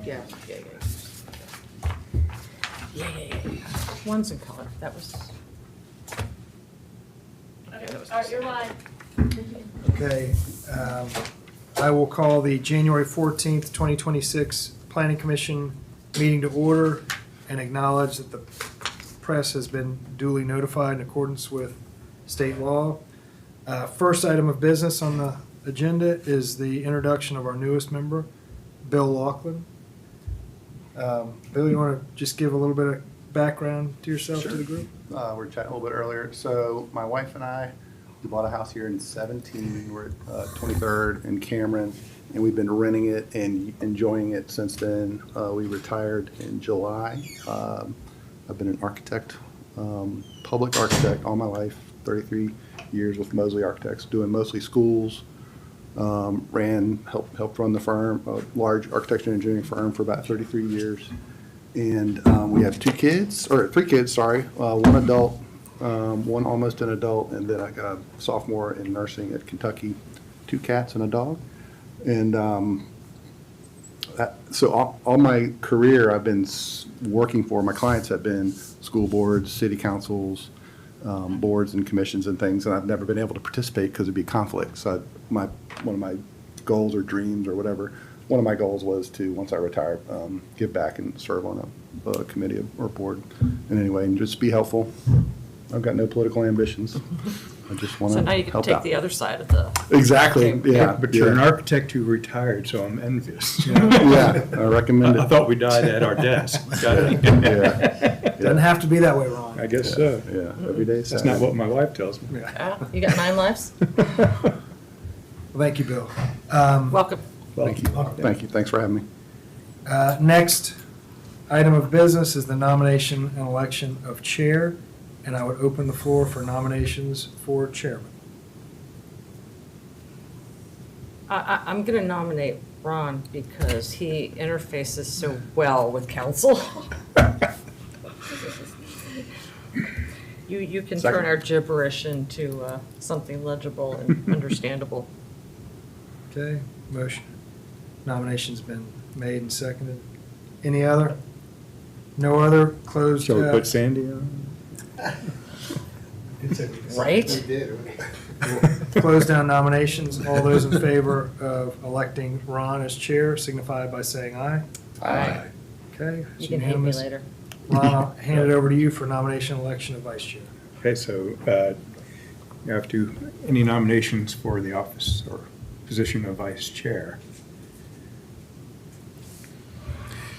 Yeah. One's in color. That was. All right, you're live. Okay, I will call the January 14th, 2026 Planning Commission meeting to order and acknowledge that the press has been duly notified in accordance with state law. First item of business on the agenda is the introduction of our newest member, Bill Laughlin. Bill, you want to just give a little bit of background to yourself, to the group? We were chatting a little bit earlier. So my wife and I, we bought a house here in 17. We're at 23rd and Cameron, and we've been renting it and enjoying it since then. We retired in July. I've been an architect, public architect all my life, 33 years with Mosley Architects, doing mostly schools. Helped run the firm, a large architecture and engineering firm for about 33 years. And we have three kids, sorry, one adult, one almost an adult, and then I got a sophomore in nursing at Kentucky, 2 cats and a dog. And so all my career I've been working for, my clients have been school boards, city councils, boards and commissions and things, and I've never been able to participate because it'd be conflict. So one of my goals or dreams or whatever, one of my goals was to, once I retired, give back and serve on a committee or board in any way and just be helpful. I've got no political ambitions. I just want So to now you can help take out. the other side of the. Exactly, Okay. yeah. But you're an yeah. architect who retired, so I'm envious. Yeah, I recommend I it. thought we died at our desk. Yeah, Doesn't have to be that way, Ron. I guess so. yeah, every day. That's not what my wife tells me. You got 9 lives? Thank you, Bill. Welcome. Thank you, thank you, thanks for having me. Next item of business is the nomination and election of chair, and I would open the floor for nominations for chairman. I'm going to nominate Ron because he interfaces so well with council. You can turn Second. our gibberish into something legible and understandable. Okay, motion, nomination's been made and seconded. Any other? No other closed? Shall we put Sandy on? Right? Close down nominations. All those in favor of electing Ron as chair signify by saying aye. Aye. Okay. it's You can hate me unanimous. later. Ron, I'll hand it over to you for nomination and election of vice chair. Okay, so you have to, any nominations for the office or position of vice chair?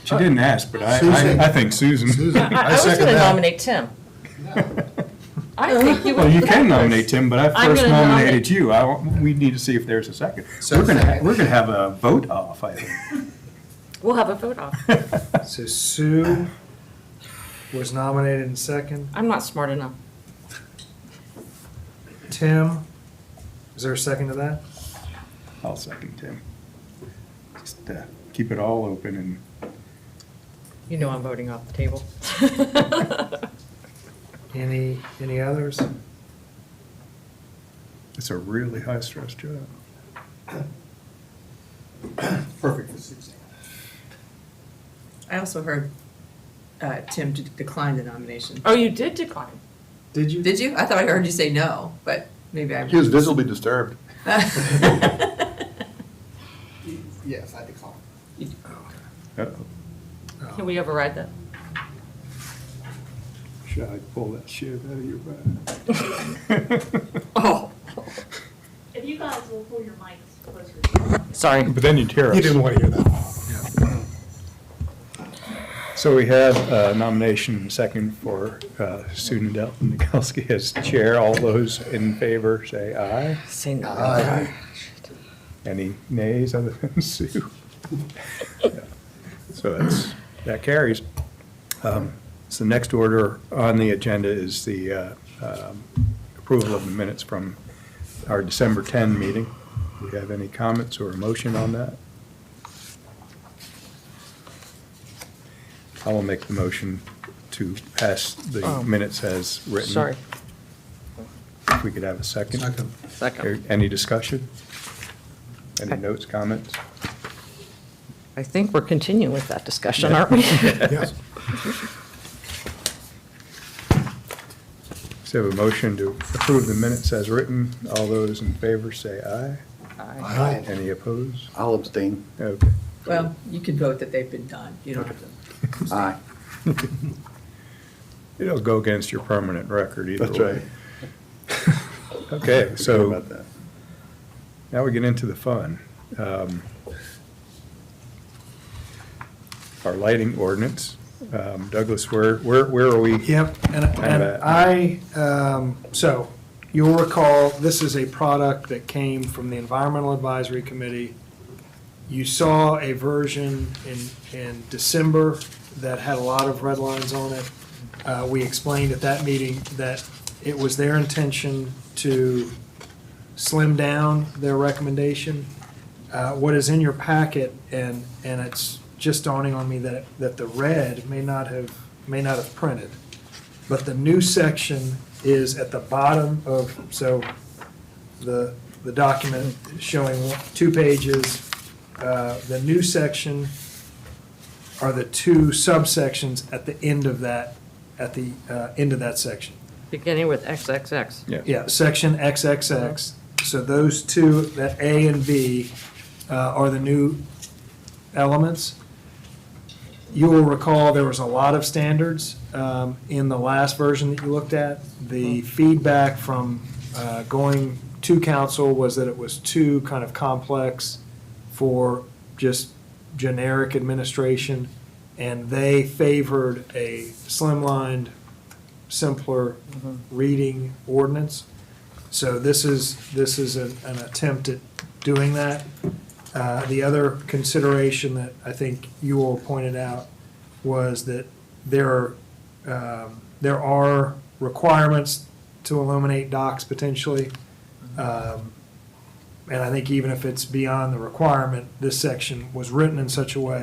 She didn't ask, but I think Susan. I was going to nominate Tim. I think you would. Well, you can nominate Tim, but I I'm first gonna nominated you. We need to see if there's a second. We're gonna have a vote off, I think. We'll have a vote off. So Sue was nominated in second. I'm not smart enough. Tim, is there a second to that? I'll second Tim. Just keep it all open and You know I'm voting off the table. Any others? it's a really high-stress job. Perfect for Suzanne. I also heard Tim decline the nomination. Oh, you did decline. Did you? Did you? I thought I heard you say no, but maybe I. He was visibly disturbed. Yes, I decline. Uh-oh. Can we override that? Should I pull that shit out of your bag? Oh, If you guys will pull your mics closer. sorry. But then you tear us. You didn't want to hear that. So we have a nomination second for Sue Nadelski as chair. All those in favor say aye. Say no. Aye. Any nays other than Sue? Yeah. So that carries. So next order on the agenda is the approval of the minutes from our December 10 meeting. Do we have any comments or a motion on that? I will make the motion to pass the minutes as written. Sorry. If we could have a second. Second. Any discussion? Any notes, comments? I think we're continuing with that discussion, aren't we? Yes. So a motion to approve the minutes as written. All those in favor say aye. Aye. Any opposed? I'll abstain. Okay. Well, you can vote that they've been done. You don't have to. Aye. It'll go against your permanent record either That's way. right. Okay, Sorry so about that. now we get into the fun. Our lighting ordinance. Douglas, where are we? Yep, and Kind of so you'll recall, this is a product that came from the Environmental Advisory Committee. You saw a version in December that had a lot of red lines on it. We explained at that meeting that it was their intention to slim down their recommendation. What is in your packet, and it's just dawning on me that the red may not have printed, but the new section is at the bottom of, so the document showing 2 pages. The new section are the 2 subsections at the end of that, end of that section. Beginning with XXX. Yeah, section XXX. So those 2, that A and B, are the new elements. You will recall there was a lot of standards in the last version that you looked at. The feedback from going to council was that it was too kind of complex for just generic administration, and they favored a slimlined, simpler reading ordinance. So this is an attempt at doing that. The other consideration that I think you all pointed out was that there are requirements to illuminate docks potentially. And I think even if it's beyond the requirement, this section was written in such a way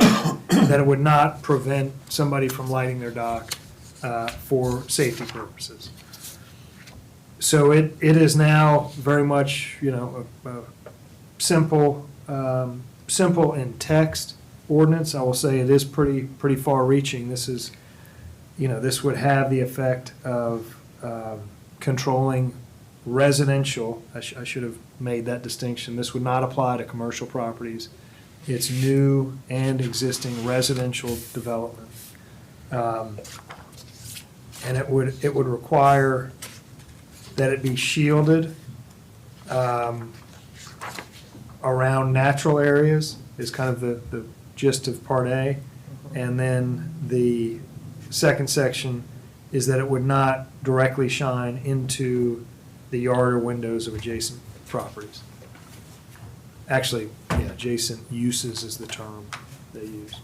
that it would not prevent somebody from lighting their dock for safety purposes. So it is now very much, a simple in text ordinance. I will say it is pretty far reaching. This is, this would have the effect of controlling residential. I should have made that distinction. This would not apply to commercial properties. It's new and existing residential development. And it would require that it be shielded around natural areas is kind of the gist of Part A. And then the second section is that it would not directly shine into the yard or windows of adjacent properties. Actually, yeah, adjacent uses is the term they use.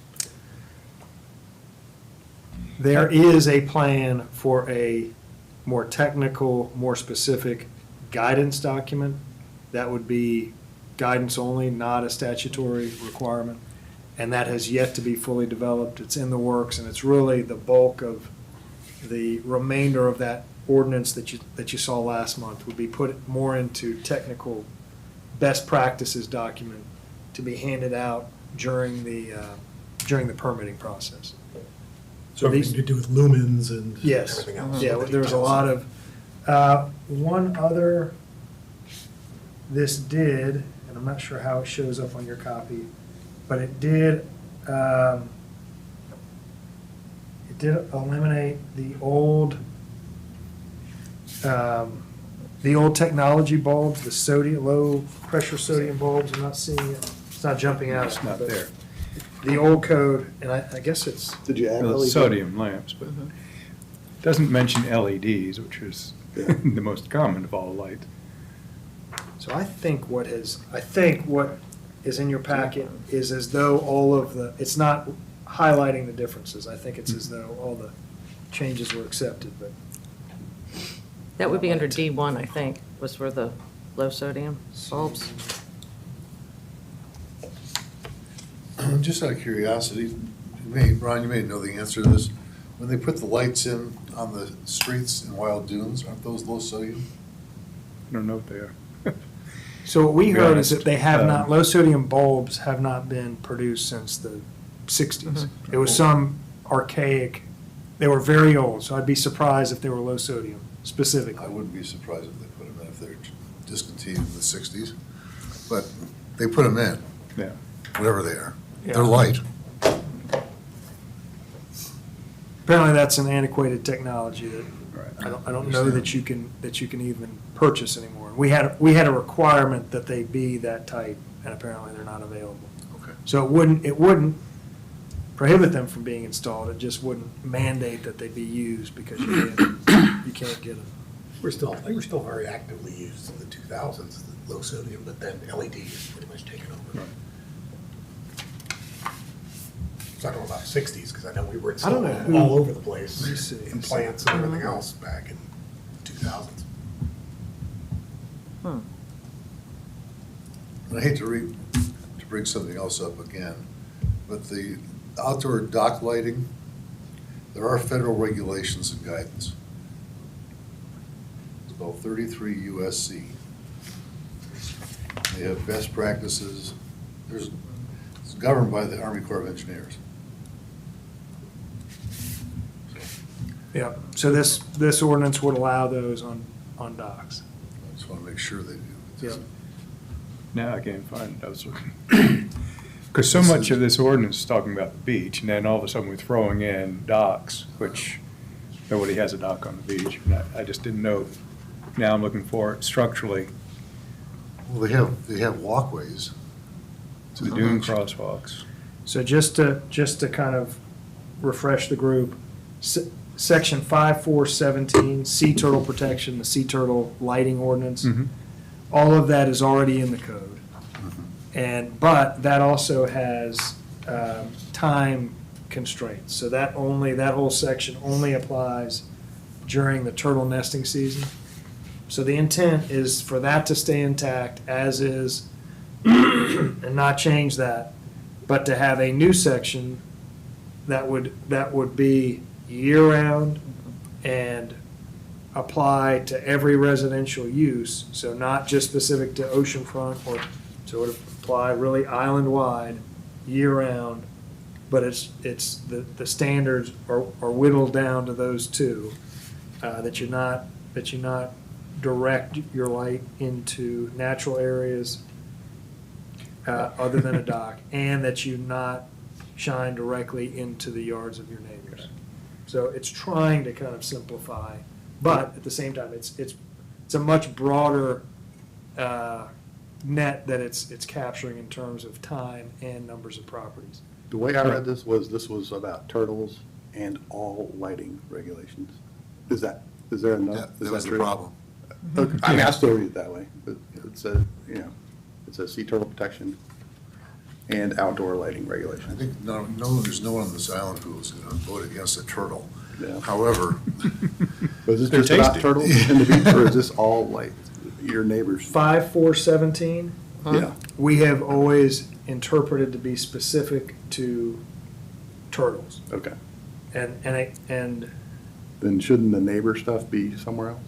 There is a plan for a more technical, more specific guidance document. That would be guidance only, not a statutory requirement. And that has yet to be fully developed. It's in the works, and it's really the bulk of the remainder of that ordinance that you saw last month would be put more into technical best practices document to be handed out during the permitting process. So everything to do with lumens and Yes, everything else. yeah, there's a lot of, one other, this did, and I'm not sure how it shows up on your copy, but it did eliminate the old technology bulbs, the sodium, low pressure sodium bulbs. I'm not seeing it, it's not jumping out. It's not but there. The old code, and I guess it's, Did you add Well, LED? Sodium lamps, but doesn't mention LEDs, which is Yeah. the most common of all lights. so I think what is in your packet is as though all of it's not highlighting the differences. I think it's as though all the changes were accepted, but. That would be under D1, I think, was for the low sodium bulbs. Just out of curiosity, Ron, you may know the answer to this. When they put the lights in on the streets in Wild Dunes, aren't those low sodium? I don't know what they are. So what we To be heard is honest, that they have not, um, low sodium bulbs have not been produced since the 60s. It was some archaic, they were very old, so I'd be surprised if they were low sodium I specifically. wouldn't be surprised if they put them in if they're discontinued in the sixties, but they put them in, Yeah. whatever they are. Yeah. They're light. Apparently, that's an antiquated technology that Right. I don't know that you can even purchase anymore. We had a requirement that they be that type, and apparently they're not available. Okay. So it wouldn't prohibit them from being installed, it just wouldn't mandate that they be used because you can't get them. they were still very actively used in the 2000s, the low sodium, but then LED is pretty much taken over. Right. So I don't know about 60s, because I know we were I don't know installing who- all over the place, Let me see. in plants and everything else back in 2000s. Hmm. And I hate to bring something else up again, but the outdoor dock lighting, there are federal regulations and guidance. It's about 33 USC. They have best practices. It's governed by the Army Corps of Engineers. Yeah, so this ordinance would allow those on docks. I just want to make sure they do. It Yeah. doesn't- Now I can't find those. Because so much of this ordinance is talking about the beach, and then all of a sudden we're throwing in docks, which nobody has a dock on the beach. And I just didn't know. Now I'm looking for it structurally, Well, they have walkways. to the dune crosswalks. So just to kind of refresh the group, section 5417, sea turtle protection, the sea turtle lighting ordinance, Mhm. all of that is already in the code. But that also has time constraints. So that whole section only applies during the turtle nesting season. So the intent is for that to stay intact as is and not change that, but to have a new section that would be year-round and apply to every residential use, so not just specific to oceanfront, or so it would apply really island-wide, year-round, but it's the standards are whittled down to those two, that you not direct your light into natural areas other than a dock, and that you not shine directly into the yards of your neighbors. So it's trying to kind of simplify, but at the same time, it's a much broader net that it's capturing in terms of time and numbers of properties. The way I read this was about turtles and all lighting regulations. Is there Yeah, enough? Is that was the true? problem. Okay. I mean, I still read it that way, but it says, it says sea turtle protection and outdoor lighting I regulations. think there's no one on this island who is going to vote against a turtle. Yeah. However, But is this They're just about tasty. turtles in the beach, or is this all like your neighbors? 5417, Yeah, we have always interpreted to be specific to turtles. okay. And Then shouldn't the neighbor stuff be somewhere else?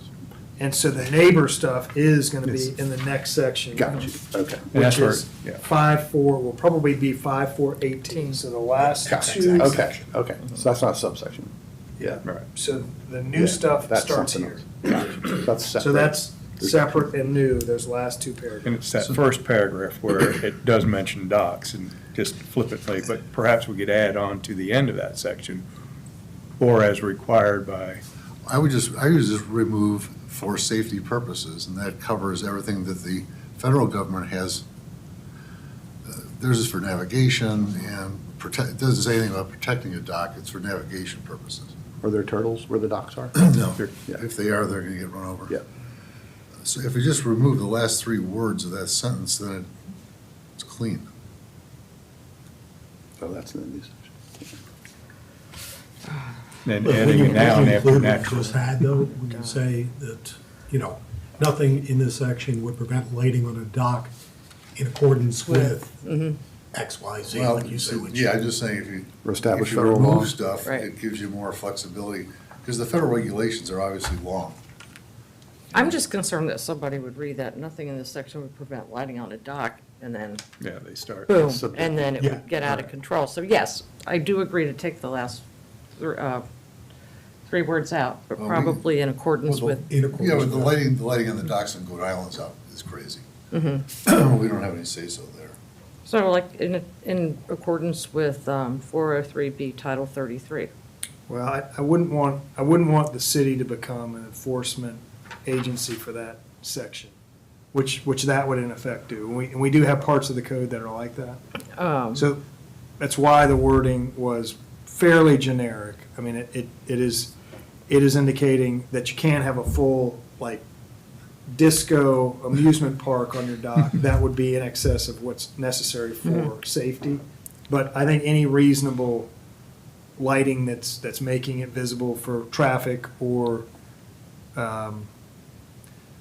so the neighbor stuff is gonna be in the next section. Got you, okay. And that's Which where- is yeah. 54, will probably be 5418, so the last Gotcha. two. Okay, okay, so that's not subsection. Yeah, Right. so the new Yeah, stuff that's starts something here. else. Gotcha. That's separate. So that's separate and new, those last two And paragraphs. it's that first paragraph where it does mention docks, and just flippantly, but perhaps we could add on to the end of that section, or as required by, I would just remove for safety purposes, and that covers everything that the federal government has. Theirs is for navigation and it doesn't say anything about protecting a dock, it's for navigation purposes. Are there turtles where the docks are? No, Yeah. if they are, they're gonna get run over. Yeah. So if we just remove the last three words of that sentence, then it's clean. So that's in the new section. and But when adding you a noun after include what you natural. just had though, when you say that, nothing in this section would prevent lighting on a dock in accordance with X, Y, Z, Well, like you say. which- yeah, I'm just saying if you. Or establish if you federal law. remove stuff, Right. it gives you more flexibility, because the federal regulations are obviously long. I'm just concerned that somebody would read that, nothing in this section would prevent lighting on a dock, and then Yeah, they start. boom, subjective. and then it Yeah, would get out of right. control. So yes, I do agree to take the last three words out, but Well, probably in accordance with, In accordance Yeah, but the with- lighting on the docks on Goat Island's out is crazy. Mm-hmm. We don't have any say-so there. so like in accordance with 403B Title 33. Well, I wouldn't want the city to become an enforcement agency for that section, which that would in effect do. And we do have parts of the code that are like that. So that's why the wording was fairly generic. I mean, it is indicating that you can't have a full, like, disco amusement park on your dock. That would be in excess of what's necessary for safety. But I think any reasonable lighting that's making it visible for traffic or,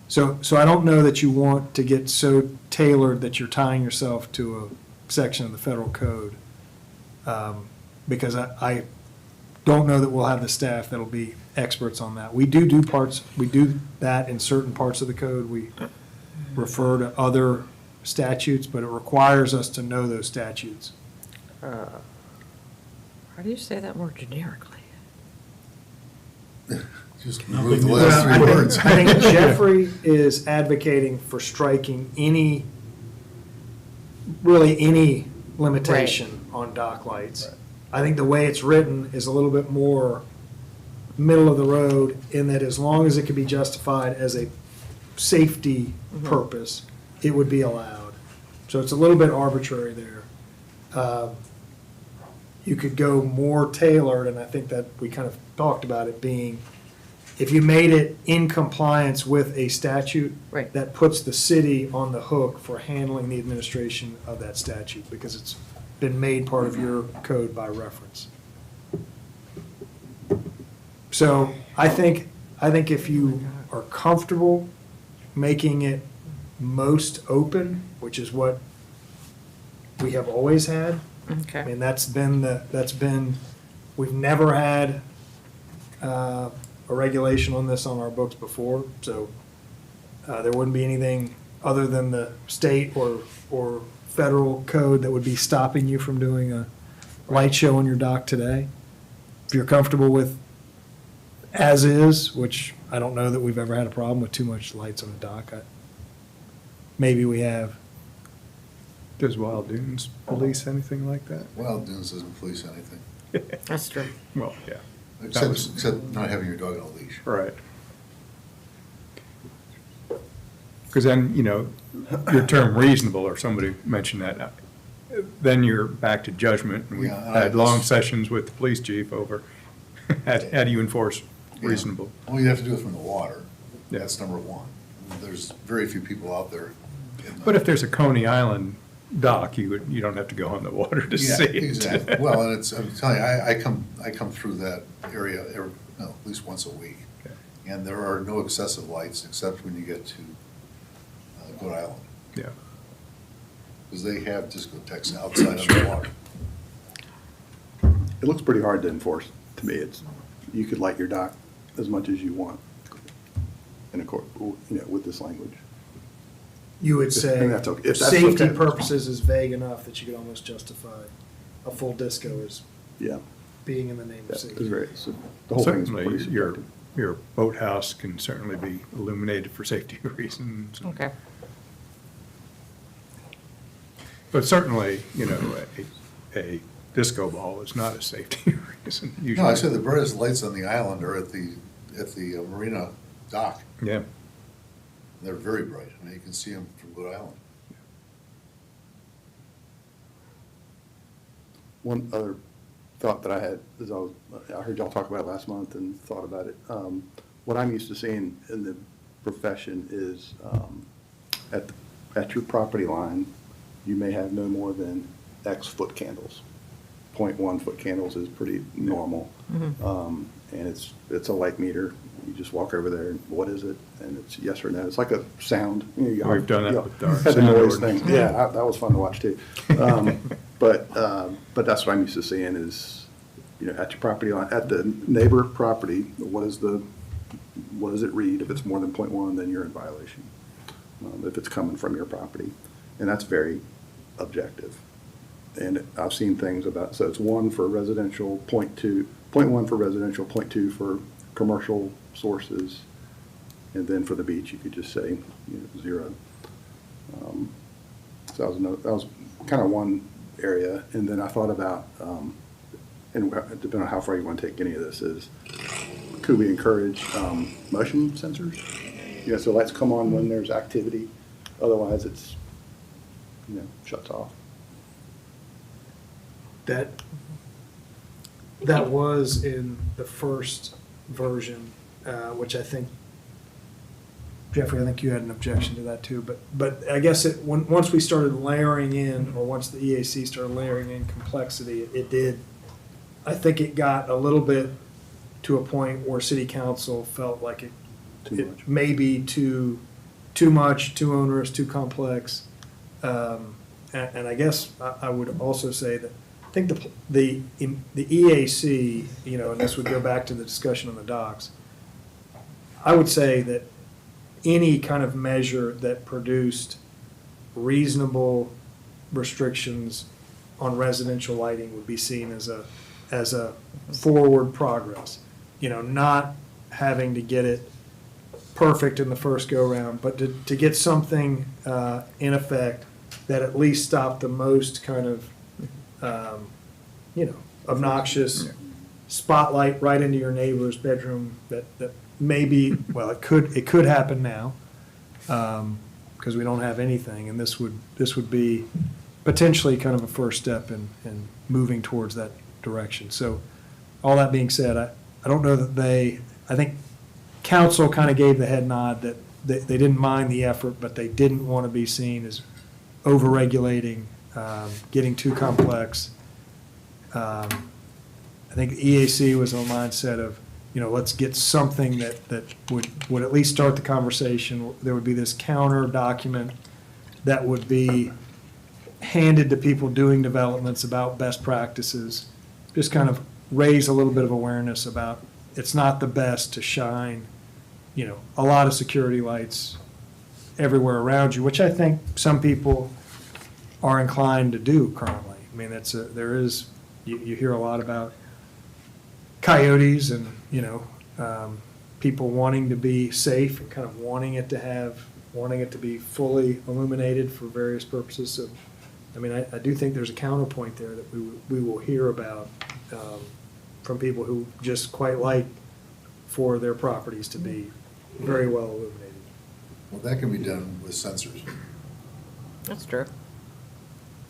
so I don't know that you want to get so tailored that you're tying yourself to a section of the federal code. Because I don't know that we'll have the staff that'll be experts on that. We do that in certain parts of the code. We refer to other statutes, but it requires us to know those statutes. How do you say that more generically? Just Nothing remove the new. last Well, three I words. think Jeffrey is advocating for striking any limitation on dock lights. I think the way it's written is a little bit more middle of the road in that as long as it can be justified as a safety purpose, it would be allowed. So it's a little bit arbitrary there. You could go more tailored, and I think that we kind of talked about it being, if you made it in compliance with a statute, Right. that puts the city on the hook for handling the administration of that statute, because it's been made part of your code by reference. So I think if you are comfortable making it most open, which is what we have always had, I Okay. mean, we've never had a regulation on this on our books before, so there wouldn't be anything other than the state or federal code that would be stopping you from doing a light show on your dock today. If you're comfortable with as is, which I don't know that we've ever had a problem with too much lights on the dock. Maybe we have. Does Wild Dunes police anything like that? Wild Dunes doesn't police anything, That's true. Well, yeah, except not having your dog on a leash. right. Because then, your term reasonable, or somebody mentioned that, then you're back to judgment. And we Yeah, had long sessions with the police chief over, how do you enforce reasonable? All you have to do is from the water. Yeah. That's number one. There's very few people out there. in the- But if there's a Coney Island dock, you don't have to go on the water to Yeah, see it. exactly. Well, and I'm telling you, I come through that area at least once a week. Okay. And there are no excessive lights except when you get to Goat Island, Yeah. because they have discotheques outside of the water. It looks pretty hard to enforce, to me. You could light your dock as much as you want in accord, with this language. You would I say, think that's okay. If that's safety okay. purposes is vague enough that you could almost justify a full disco as Yeah. being in the name of It's safety. very, so the whole thing is Certainly, pretty your, subjective. your boathouse can certainly be illuminated for safety reasons. Okay. But certainly, a disco ball is not a safety reason usually. No, I said the brightest lights on the island are at the marina dock. Yeah, They're very bright. I mean, you can see them from Goat Island. One other thought that I had is I heard y'all talk about it last month and thought about it. What I'm used to seeing in the profession is at your property line, you may have no more than X foot candles. 0.1 foot candles is pretty normal. And it's a light meter. You just walk over there and what is it? And it's yes or no. It's like a sound. We've done that with our Had the sound noise ordinance. thing. Yeah, that was fun to watch too. But that's what I'm used to seeing is, at your property line, at the neighbor property, what is the what does it read? If it's more than .1, then you're in violation. If it's coming from your property. And that's very objective. And I've seen things about, so it's 1 for residential, .1 for residential, .2 for commercial sources. And then for the beach, you could just say, 0. So that was kind of one area. And then I thought about, and depending on how far you want to take any of this, is could we encourage motion sensors? So lights come on when there's activity. Otherwise, it's, shuts off. That was in the first version, which I think, Jeffrey, I think you had an objection to that too, but I guess once we started layering in, or once the EAC started layering in complexity, it did, I think it got a little bit to a point where city council felt like Too much. it may be too much, too onerous, too complex. And I guess I would also say that I think the EAC, and this would go back to the discussion on the docks, I would say that any kind of measure that produced reasonable restrictions on residential lighting would be seen as a forward progress. Not having to get it perfect in the first go-round, but to get something in effect that at least stopped the most kind of, obnoxious spotlight right into your neighbor's bedroom that maybe, well, it could happen now, because we don't have anything, and this would be potentially kind of a first step in moving towards that direction. So, all that being said, I don't know that I think council kind of gave the head nod that they didn't mind the effort, but they didn't want to be seen as over-regulating, getting too complex. I think the EAC was on the mindset of, let's get something that would at least start the conversation. There would be this counter document that would be handed to people doing developments about best practices, just kind of raise a little bit of awareness about it's not the best to shine, a lot of security lights everywhere around you, which I think some people are inclined to do currently. I mean, you hear a lot about coyotes and, people wanting to be safe and kind of wanting it to be fully illuminated for various purposes. So, I mean, I do think there's a counterpoint there that we will hear about from people who just quite like for their properties to be very well illuminated. Well, that can be done with sensors. That's true.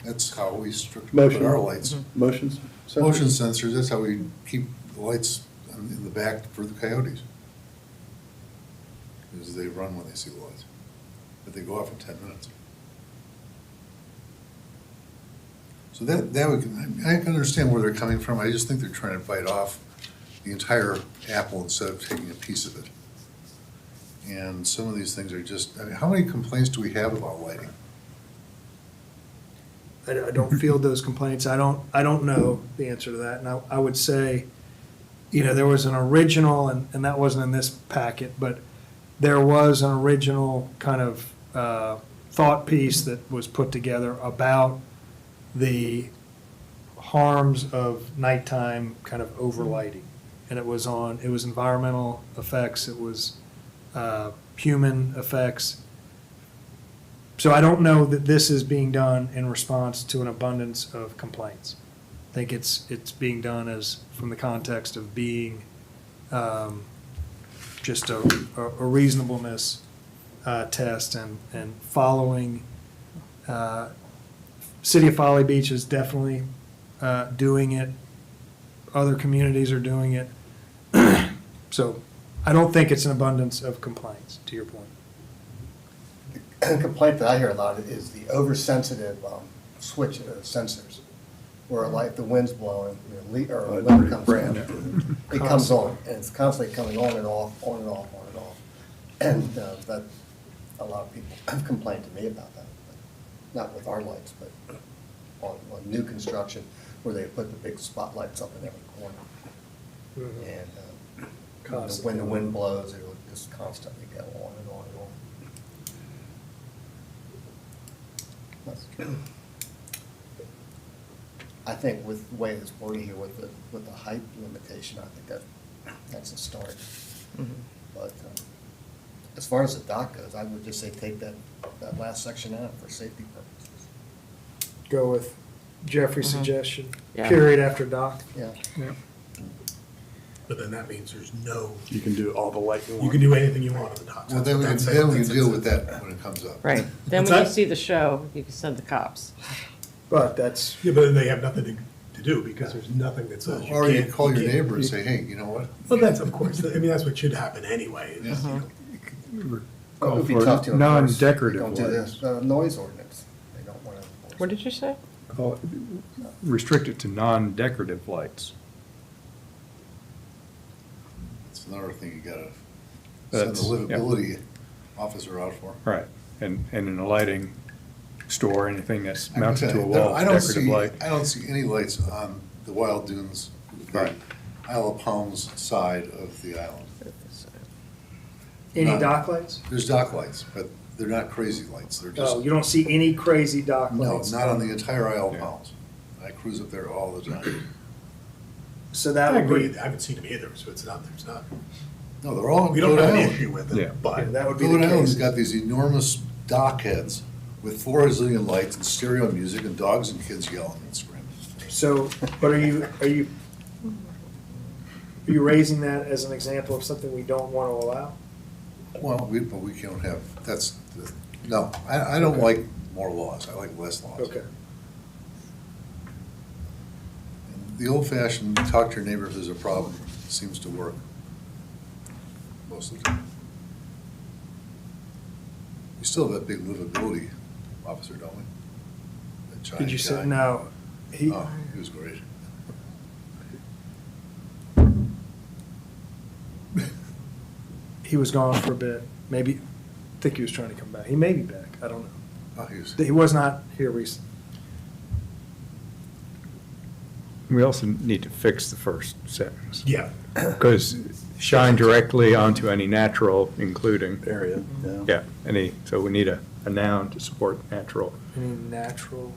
That's how we put our lights. Motions? Motion sensors, that's how we keep the lights in the back for the coyotes. Because they run when they see the lights, but they go off in 10 minutes. So I can understand where they're coming from. I just think they're trying to bite off the entire apple instead of taking a piece of it. And some of these things are just, how many complaints do we have about lighting? I don't field those complaints. I don't know the answer to that. And I would say, there was an original, and that wasn't in this packet, but there was an original kind of thought piece that was put together about the harms of nighttime kind of overlighting. And it was environmental effects, it was human effects. So I don't know that this is being done in response to an abundance of complaints. I think it's being done as from the context of being just a reasonableness test and following. City of Folly Beach is definitely doing it. Other communities are doing it. So I don't think it's an abundance of complaints, to your point. The complaint that I hear a lot is the oversensitive switch sensors, where like the wind's blowing, or a limb comes on, it comes on, and it's constantly coming on and off, on and off, on and off. And that, a lot of people have complained to me about that, not with our lights, but on new construction, where they put the big spotlights up in every corner. And Constantly. When the wind blows, it will just constantly go on and on and on. That's- I think with the way it's worded here with the height limitation, I think that's a start. But as far as the dock goes, I would just say take that last section out for safety purposes. Go with Jeffrey's suggestion, Yeah. period after dock. Yeah. But then that means there's no, You can do all the light you want. you can do anything you want on the docks. Well, then we can, That's- then we can that's- deal with that when it comes up. Right. Then What's when you that? see the show, you can send the cops. But that's, Yeah, but then they have nothing to do because there's nothing that says you Or you can't. call your can't- neighbor and say, hey, you know what? Well, that's, of course, I mean, that's what should happen anyway. is, you know, It would be For tough to enforce. non-decorative They don't do lights. the noise ordinance. They don't want to enforce. What did you say? Call it- Restrict it to non-decorative lights. It's another thing you gotta send the That's- yeah. livability officer out for. Right, and in a lighting store, anything that's Like I mounted said, to a wall, I don't decorative see- light. I don't see any lights on the Wild Dunes, the Right. Isle of Palms side of the island. any None. dock lights? There's dock lights, but they're not crazy lights. They're just, Oh, you don't see any crazy dock no, lights? not on the entire Isle of Yeah. Palms. I cruise up there all the time. So that I would agree, be, I haven't seen them either, so it's not, there's not, No, they're all on we don't Goat have an Island. issue with Yeah. it, but. yeah, that would be the Goat Island's case. got these enormous dock heads with 4 zillion lights and stereo music and dogs and kids yelling and screaming. So, but are you raising that as an example of something we don't want to allow? Well, but we can't have, no, I don't like more laws. I like less laws. Okay. And the old-fashioned talk to your neighbor if there's a problem seems to work most of the time. We still have that big livability officer, don't we? That giant Did you say, guy. no, he, Oh, he was great. he was gone for a bit, maybe, I think he was trying to come back. He may be back, I don't know. Oh, he was, He was not here recently. We also need to fix the first sentence. Yeah, Because shine directly onto any natural, including, Area, yeah. yeah, so we need a noun to support natural. Any natural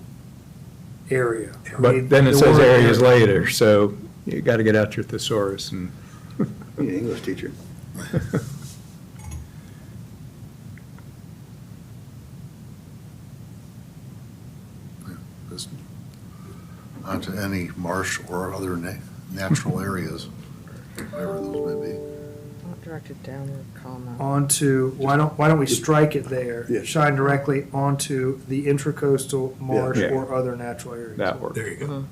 area. But then it The says word areas area. later, so you got to get out your thesaurus and. Be an English teacher. just onto any marsh or other natural areas, whatever those may be. Not directed downward, comma. Onto, why don't we strike it there? Yeah. Shine directly onto the intracoastal marsh Yeah. or other natural areas. That works. there you go.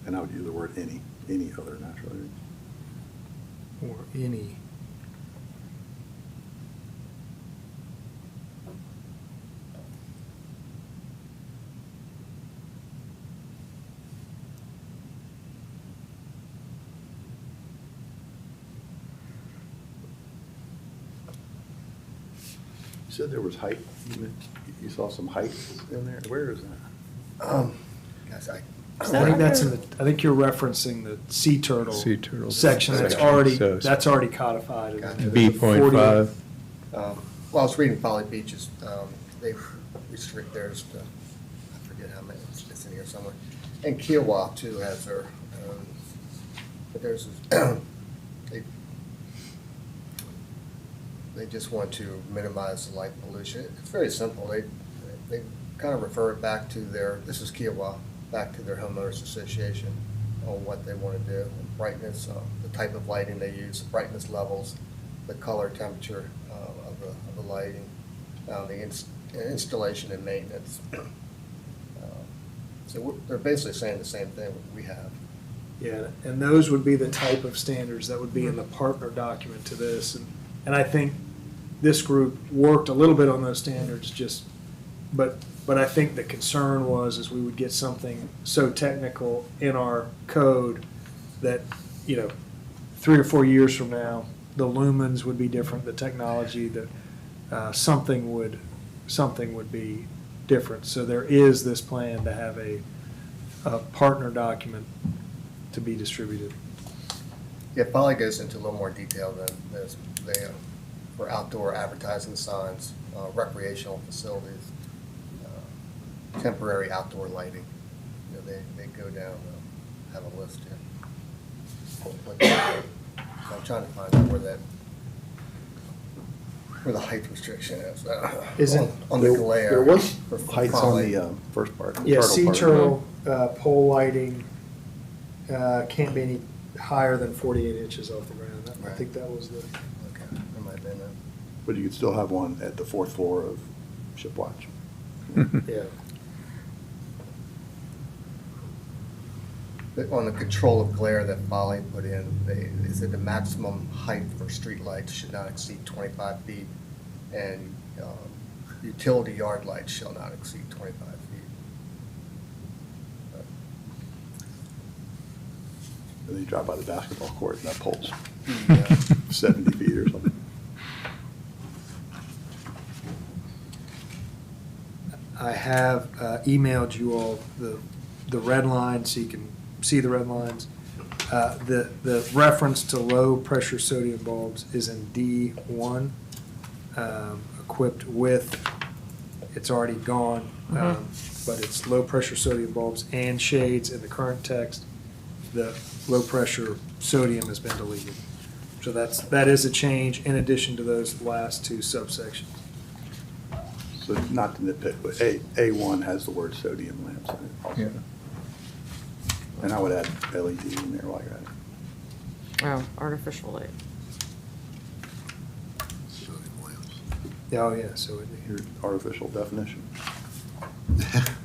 And I would use the word any other natural area. Or any. You said there was height, you saw some height in there, where is that? Guys, I think that's in the, I think you're referencing the sea turtle. Sea turtle Section, that's section, already, so- that's already codified. in Gotcha. the 40 B.5, well, I was reading Folly Beaches, they restrict theirs to, I forget how many, it's in here somewhere. And Kiowa too has their, but theirs is, they just want to minimize the light pollution. It's very simple, they kind of refer it back to their, this is Kiowa, back to their homeowners association on what they want to do, brightness, the type of lighting they use, the brightness levels, the color temperature of the lighting, the installation and maintenance. So they're basically saying the same thing we have. Yeah, and those would be the type of standards that would be in the partner document to this. And I think this group worked a little bit on those standards, just, but I think the concern was is we would get something so technical in our code that, 3 or 4 years from now, the lumens would be different, the technology, that something would something would be different. So there is this plan to have a partner document to be distributed. Yeah, Polly goes into a little more detail than this. They, for outdoor advertising signs, recreational facilities, temporary outdoor lighting. You know, they go down, have a list here. I'm trying to find out where the height restriction is. Is it- On the glare. There was for heights on Polly. the first part. the Yeah, turtle sea part. turtle, pole lighting, can't be any higher than 48 inches off the ground. I Right. think that was the, Okay, that might have been it. But you could still have one at the fourth floor of Shipwatch. yeah. On the control of glare that Polly put in, they said the maximum height for streetlights should not exceed 25 feet, and utility yard lights shall not exceed 25 feet. And then you drive by the basketball court and that pole's Yeah. 70 feet or something. I have emailed you all the red line so you can see the red lines. The reference to low-pressure sodium bulbs is in D1, equipped with, it's already gone, but it's low-pressure sodium bulbs and shades in the current text. The low-pressure sodium has been deleted. So that is a change in addition to those last two subsections. So not to nitpick, but A1 has the word sodium lamps in it also. Yeah. And I would add LED in there while you're at it. Oh, artificial light. Sodium lamps. Oh, yeah, so it, Your artificial definition.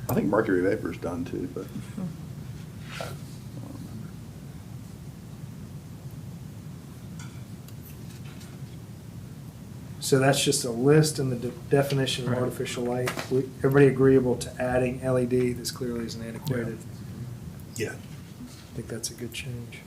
I think mercury vapor is done too, but. I don't remember. so that's just a list and the definition of Right. artificial light. Everybody agreeable to adding LED? This clearly is an antiquated. Yeah. I think that's a good change.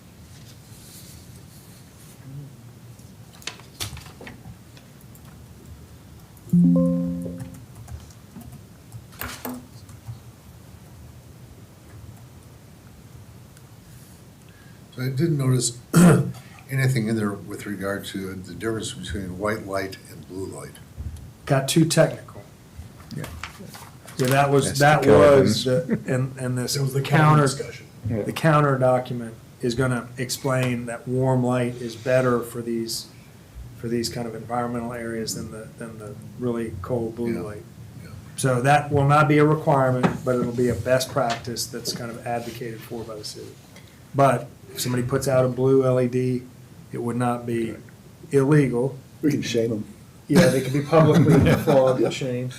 So I didn't notice anything in there with regard to the difference between white light and blue light. Got too technical. Yeah. Yeah, That's that the was, Kelvins. and this It was the counter counter, discussion. Yeah. the counter document is gonna explain that warm light is better for these kind of environmental areas than the really cold blue Yeah. light. Yeah. So that will not be a requirement, but it'll be a best practice that's kind of advocated for by the city. But if somebody puts out a blue LED, it would not be illegal. We can shame them. Yeah, they could be publicly flogged and shamed.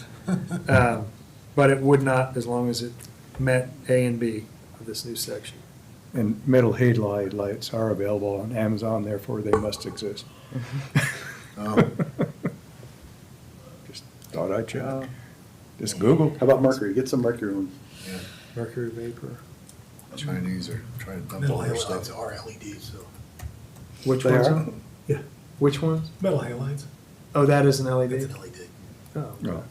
But it would not, as long as it met A and B of this new section. And metal halide lights are available on Amazon, therefore they must exist. Oh. Just thought I'd check. Just Google. How about mercury? Get some mercury ones. Yeah. Mercury vapor. Chinese are trying to dump Metal all their halides stuff. are LEDs, so. Which They ones? are? are? Yeah, Which ones? metal halides. Oh, that is an LED? That's an LED. Oh, No,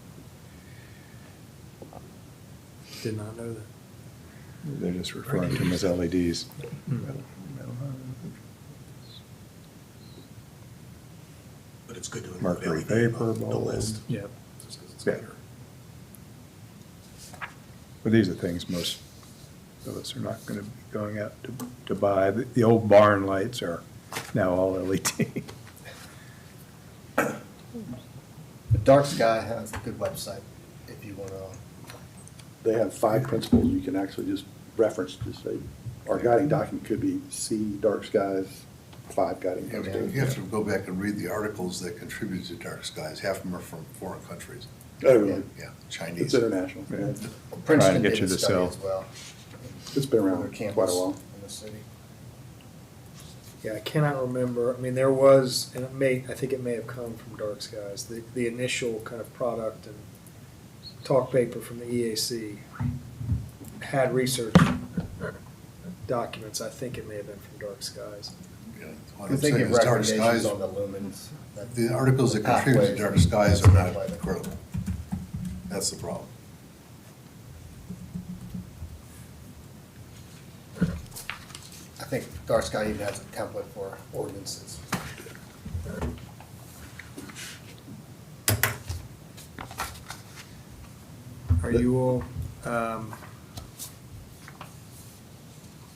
did not know that. they're just referring to them as LEDs. But it's good to include Mercury LED vapor on the bulb. list. Yeah. Just 'cause it's Yeah. better. But these are things most of us are not going to be going out to buy. The old barn lights are now all LED. The Dark Sky has a good website if you want to. They have 5 principles you can actually just reference, just say, our guiding document could be see dark skies, 5 guiding You have principles. to- you have to go back and read the articles that contribute to dark skies. Half of them are from foreign countries. Oh, really? Yeah, It's Chinese. international. Yeah. Yeah. Princeton get did you a to study sell. as well. It's been Their around quite campus a while. in the city. Yeah, I cannot remember. I mean, there was, and I think it may have come from Dark Skies, the initial kind of product and talk paper from the EAC had research documents. I think it may have been from Dark Skies. Yeah, what I'm Because they saying give is dark recommendations skies, on the lumens. that- the articles that contribute to pathways dark skies are not and- credible. That's the problem. I think Dark Sky even has a template for ordinances. Are you all,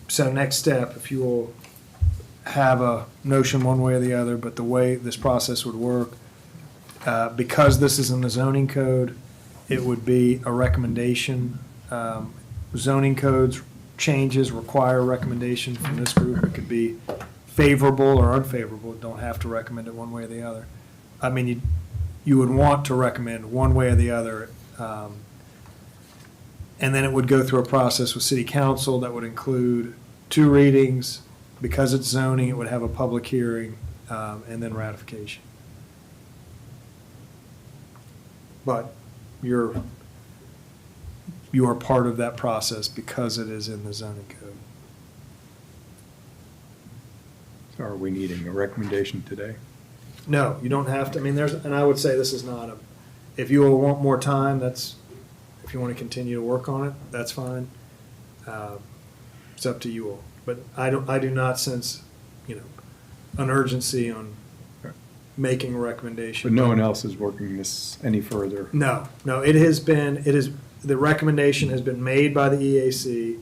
so next step, if you will have a notion one way or the other, but the way this process would work, because this is in the zoning code, it would be a recommendation. Zoning codes changes require a recommendation from this group. It could be favorable or unfavorable. Don't have to recommend it one way or the other. I mean, you would want to recommend one way or the other. And then it would go through a process with city council that would include 2 readings. Because it's zoning, it would have a public hearing, and then ratification. But you are part of that process because it is in the zoning code. So are we needing a recommendation today? No, you don't have to, I mean, and I would say this is not if you all want more time, if you want to continue to work on it, that's fine. It's up to you all. But I do not sense, an urgency on making a recommendation. But no one else is working this any further? No, the recommendation has been made by the EAC,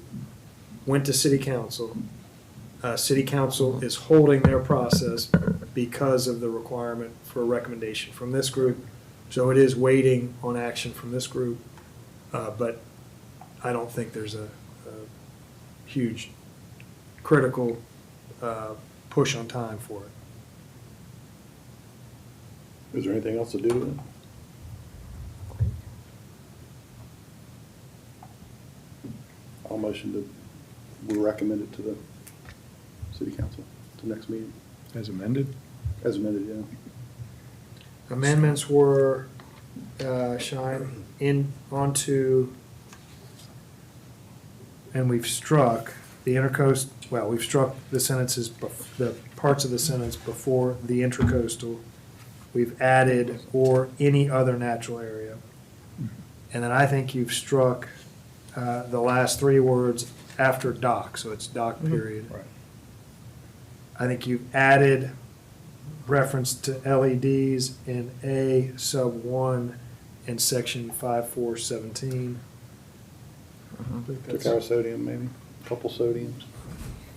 went to city council. City council is holding their process because of the requirement for a recommendation from this group. So it is waiting on action from this group, but I don't think there's a huge critical push on time for it. Is there anything else to do with it? I'll motion to, we recommend it to the city council, to next meeting, As amended? as amended, yeah. Amendments were, Shine, onto, and we've struck the intercoast, well, we've struck the sentences, the parts of the sentence before the intracoastal. We've added or any other natural area. And then I think you've struck the last 3 words after dock, so it's dock period. Right. I think you've added reference to LEDs in A sub 1 in section 5417. Took out sodium, maybe, a couple sodiums.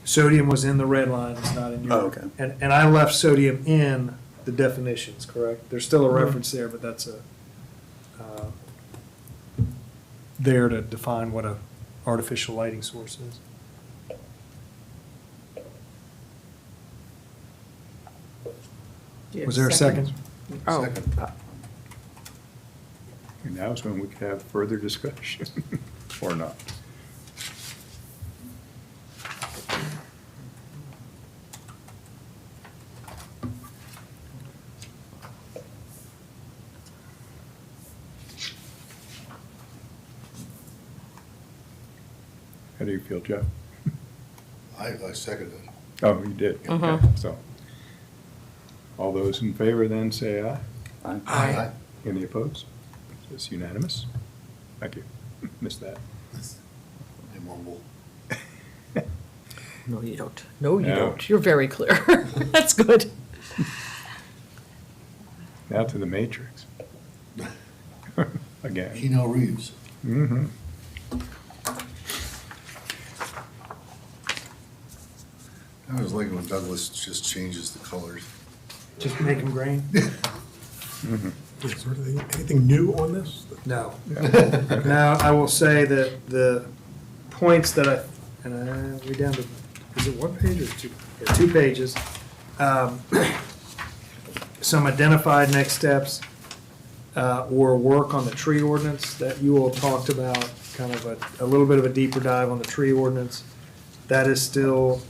Sodium was in the red line, it's not in your. Oh, okay. And I left sodium in the definitions, correct? There's still a reference there, but that's there to define what a artificial lighting source is. Do you have Was there a second? Oh, Second. And now is when we could have further discussion, or not. How do you feel, Jeff? I second it. Oh, you did? Okay. Mhm. So, all those in favor then say aye. Aye. Any opposed? It's unanimous. Thank you. Missed that. I mumble. no, you don't. No, you No. don't. You're very clear. That's good. Now to the Matrix. Again. Keanu Reeves. Mm-hmm. I was liking when Douglas just changes the colors. Just make them green? Mm-hmm. Is there anything new on this? No. Yeah. Now, I will say that the points that we down to, is it 1 page or 2? Yeah, 2 pages. Some identified next steps or work on the tree ordinance that you all talked about, kind of a little bit of a deeper dive on the tree ordinance. That is still,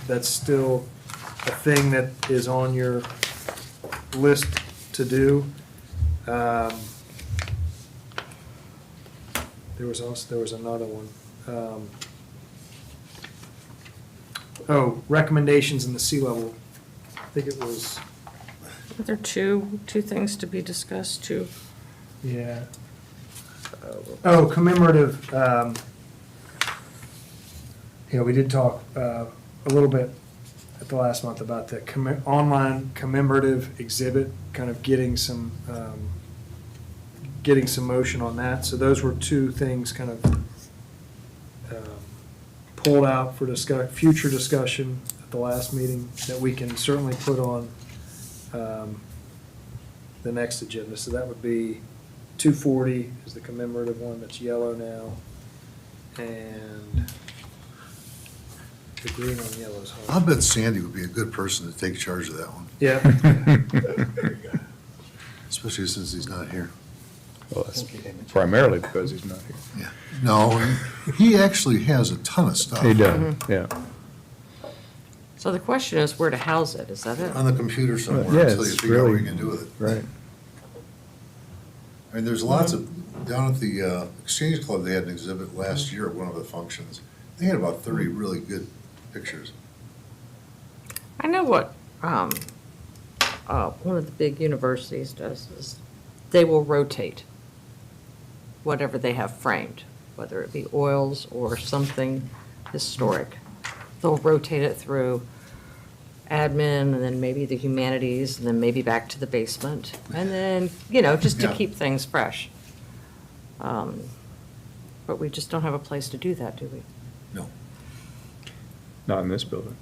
that's still a thing that is on your list to do. There was another one. Recommendations in the sea level. I think it was Are there two things to be discussed, two? Yeah. Oh, commemorative, we did talk a little bit at the last month about the online commemorative exhibit, kind of getting some motion on that. So those were two things kind of pulled out for future discussion at the last meeting that we can certainly put on the next agenda. So that would be 240 is the commemorative one that's yellow now, and the green on yellow is I'll hard. bet Sandy would be a good person to take charge of that one, Yeah. especially since he's not here. Well, that's primarily because he's not here. Yeah. No, he actually has a ton of stuff. He does, yeah. So the question is where to house it, is that it? On the computer somewhere, Yeah, until you it's figure out what really- you can do with it. Right. I mean, there's lots of, down at the Exchange Club, they had an exhibit last year at one of the functions. They had about 30 really good pictures. I know what one of the big universities does is they will rotate whatever they have framed, whether it be oils or something historic. They'll rotate it through admin, and then maybe the humanities, and then maybe back to the basement, and then, just to Yeah. keep things fresh. But we just don't have a place to do that, do we? No, Not in this building.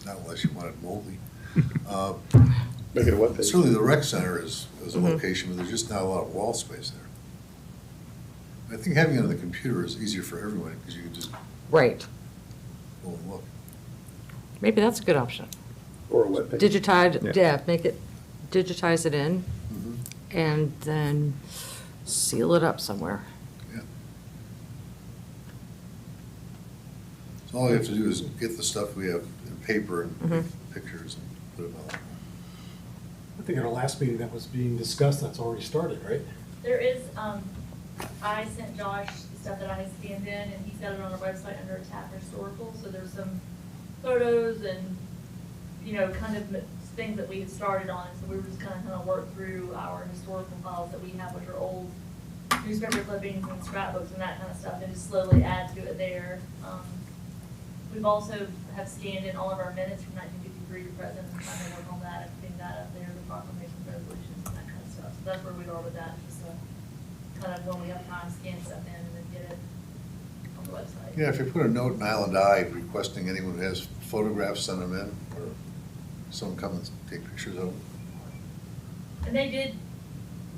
not unless you want it moldy. Make it a web page. Certainly the rec center is a Mhm. location, but there's just not a lot of wall space there. I think having it on the computer is easier for everyone, because you can just Right. go and look. Maybe that's a good option. Or a web page. Digitize, Yeah. yeah, digitize it in, Mhm. and then seal it up somewhere. Yeah. So all you have to do is get the stuff we have in paper and Mhm. pictures and put them out. I think at our last meeting that was being discussed, that's already started, right? There is, I sent Josh the stuff that I scanned in, and he set it on our website under a tab for historical, so there's some photos and, kind of things that we had started on, so we were just kind of work through our historical files that we have, which are old newspaper clippings and scrapbooks and that kind of stuff, and just slowly add to it there. We've also have scanned in all of our minutes from 1953 to present, and trying to work on that and clean that up there, the proclamation resolutions and that kind of stuff. So that's where we are with that, just kind of when we have time, scan stuff in and then get it on the website. Yeah, if you put a note in Island Eye requesting anyone who has photographs, send them in, or someone come and take pictures of them. And they did,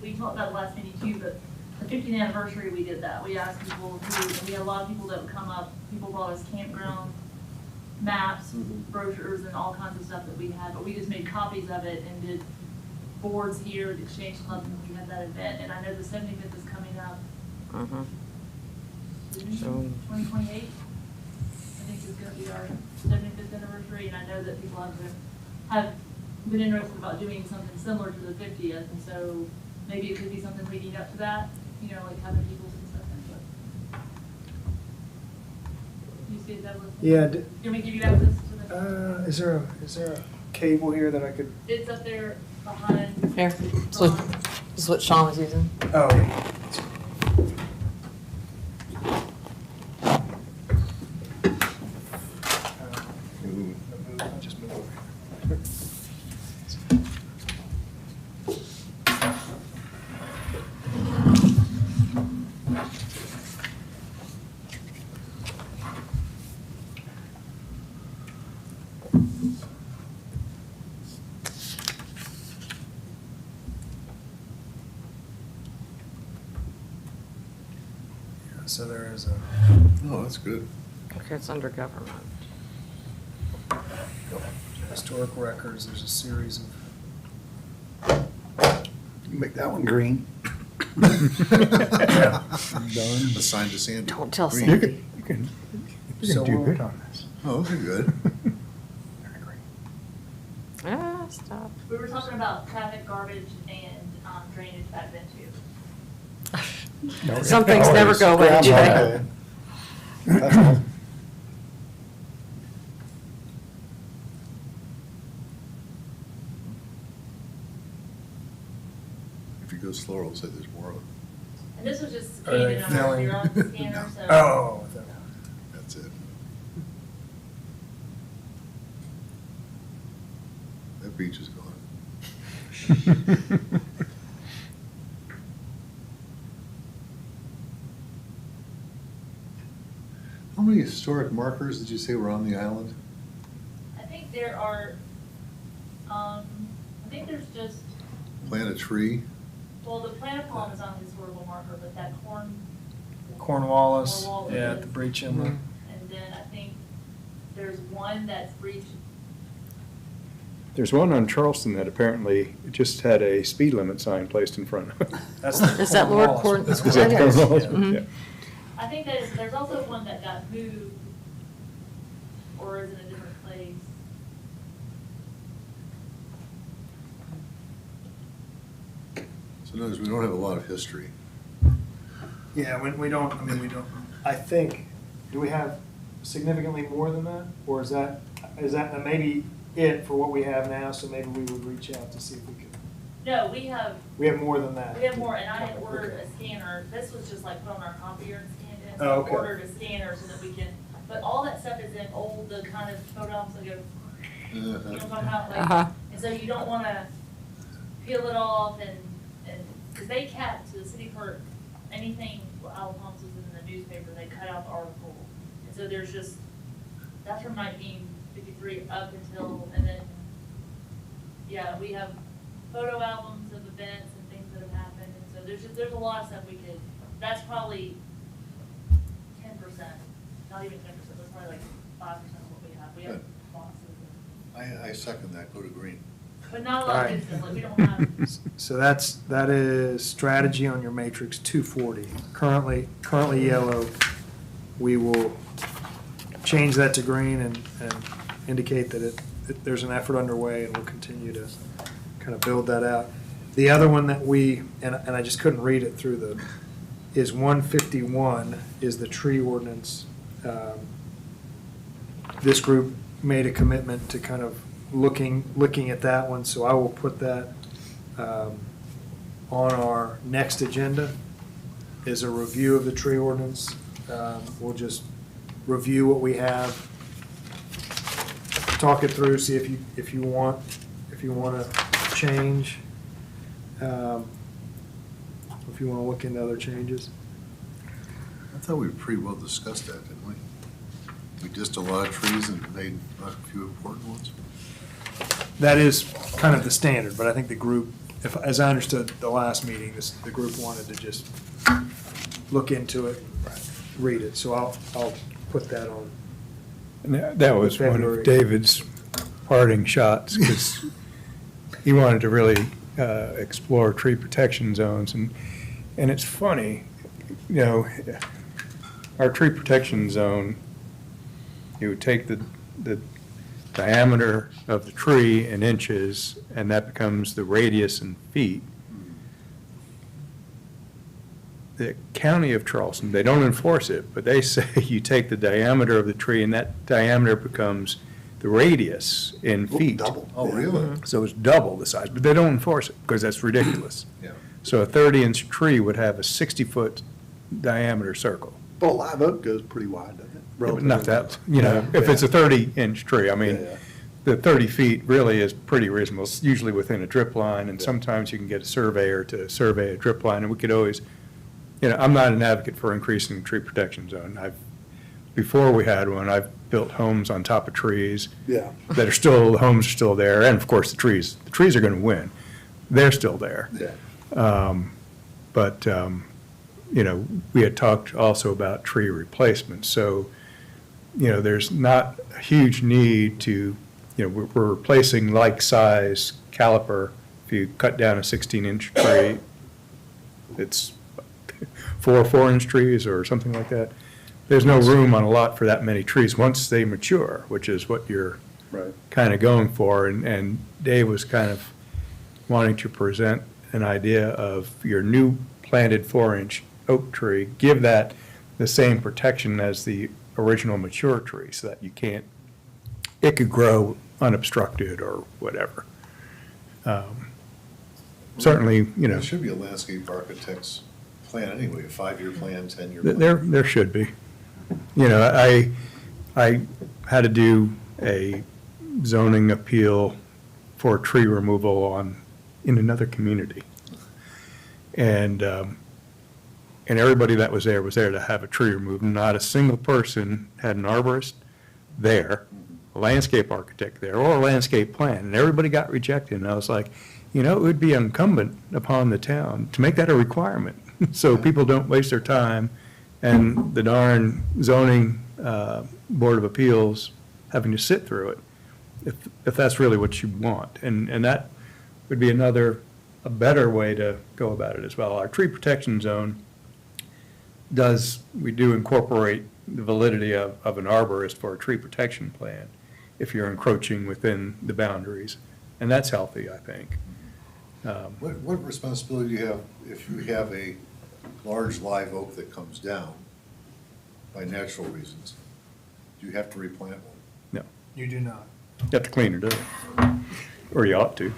we talked about it last meeting too, but the 50th anniversary, we did that. We asked people to, and we had a lot of people that would come up, people brought us campground maps, Mhm. brochures, and all kinds of stuff that we had, but we just made copies of it and did boards here at the Exchange Club when we had that event. And I know the 75th is coming up, Mhm. So- 2028, I think is gonna be our 75th anniversary, and I know that people have been interested about doing something similar to the 50th, and so maybe it could be something leading up to that, like having people and stuff input. You see that was? Yeah, You want me to give you access to the, is there a cable here that I could? it's up there behind. Here, Ron. this is what Sean was using. Oh. I'll just move over. So there is a. Oh, that's good. Okay, it's under government. Historical records, there's a series of. Make that one green. Assigned to Sandy. Don't tell Green. You Sandy. can So do we'll- good on this. Oh, those are good. Very great. Ah, stop. We were talking about traffic, garbage, and drainage back then too. No, Some things never always go away, do they? That's all. If you go slower, it'll say there's more of it. And this was just Are they scanned in our filling? Xerox scanner, so. Oh. That's it. That beach is gone. How many historic markers did you say were on the island? I think there are, I think there's just, Plant a tree? well, the plant palm is on historical marker, but that Cornwallis, Cornwallis yeah, is- the breach in the, and then I think there's one that's breached. There's one on Charleston that apparently just had a speed limit sign placed in front of it. that's the Is that Lord Cornwallis one. Corn- Is that Cornwallis? Yeah. Mhm. Yeah. I think that there's also one that got moved or is in a different place. So notice, we don't have a lot of history. Yeah, we don't, I mean, we don't, I think, do we have significantly more than that? Or is that maybe it for what we have now, so maybe we would reach out to see if we could, No, we have more than that? we have more, and I had ordered a scanner, this was just like put on our copier and scanned it. Oh, So okay. I ordered a scanner so that we can, but all that stuff is in old, the kind of photons that go, you know what I'm talking about? Uh-huh. Like, and so you don't wanna peel it off and, cause they kept, to the city clerk, anything, Al Pumps was in the newspaper, they cut out the article. And so there's just, that's from 1953 up until, and then, yeah, we have photo albums of events and things that have happened. And so there's a lot of stuff we could, that's probably 10%, not even 10%, that's probably like 5% of what we have. We have Good. boxes, I second that, go to green. but not a lot of Alright. good stuff, like we don't have. So that is strategy on your matrix 240. Currently yellow. We will change that to green and indicate that there's an effort underway, and we'll continue to kind of build that out. The other one that and I just couldn't read it through is 151, is the tree ordinance. This group made a commitment to kind of looking at that one, so I will put that on our next agenda, is a review of the tree ordinance. We'll just review what we have, talk it through, see if you want to change, if you want to look into other changes. I thought we pretty well discussed that, didn't we? We dissed a lot of trees and made a few important ones. That is kind of the standard, but I think the group, as I understood the last meeting, the group wanted to just look into it, read it, so I'll put that on. And that was one February. of David's parting shots, because he wanted to really explore tree protection zones. And it's funny, you know, our tree protection zone, you would take the diameter of the tree in inches, and that becomes the radius in feet. The county of Charleston, they don't enforce it, but they say you take the diameter of the tree, and that diameter becomes the radius in feet. Double, oh, really? So it's double the size, but they don't enforce it, because that's ridiculous. Yeah. So a 30-inch tree would have a 60-foot diameter circle. Well, live oak goes pretty wide, doesn't it? Yeah, but not that, you know, if it's a 30-inch tree, I mean, Yeah, yeah. the 30 feet really is pretty reasonable. It's usually within a drip line, and sometimes you can get a surveyor to survey a drip line, and we could always, you know, I'm not an advocate for increasing the tree protection zone. Before we had one, I've built homes on top of trees Yeah. that are still, the homes are still there, and of course, the trees are going to win. They're still there. Yeah. But, you know, we had talked also about tree replacement. So, you know, there's not a huge need to, you know, we're replacing like-size caliper. If you cut down a 16-inch tree, it's 4 4-inch trees or something like that. There's no room on a lot for that many trees once they mature, which is what you're Right. kind of going for. And Dave was kind of wanting to present an idea of your new planted 4-inch oak tree, give that the same protection as the original mature tree, so that it could grow unobstructed or whatever. certainly, you know, There should be a landscape architect's plan anyway, a 5-year plan, 10-year th- plan. there should be. You know, I had to do a zoning appeal for tree removal in another community. And everybody that was there to have a tree removed. Not a single person had an arborist there, a landscape architect there, or a landscape plan, and everybody got rejected. And I was like, you know, it would be incumbent upon the town to make that a requirement, so people don't waste their time, and the darn zoning Board of Appeals having to sit through it, if that's really what you want. And that would be a better way to go about it as well. Our tree protection zone we do incorporate the validity of an arborist for a tree protection plan if you're encroaching within the boundaries, and that's healthy, I think. What responsibility do you have if you have a large live oak that comes down by natural reasons? Do you have to replant one? No, You do not. you have to clean it up, or you ought to.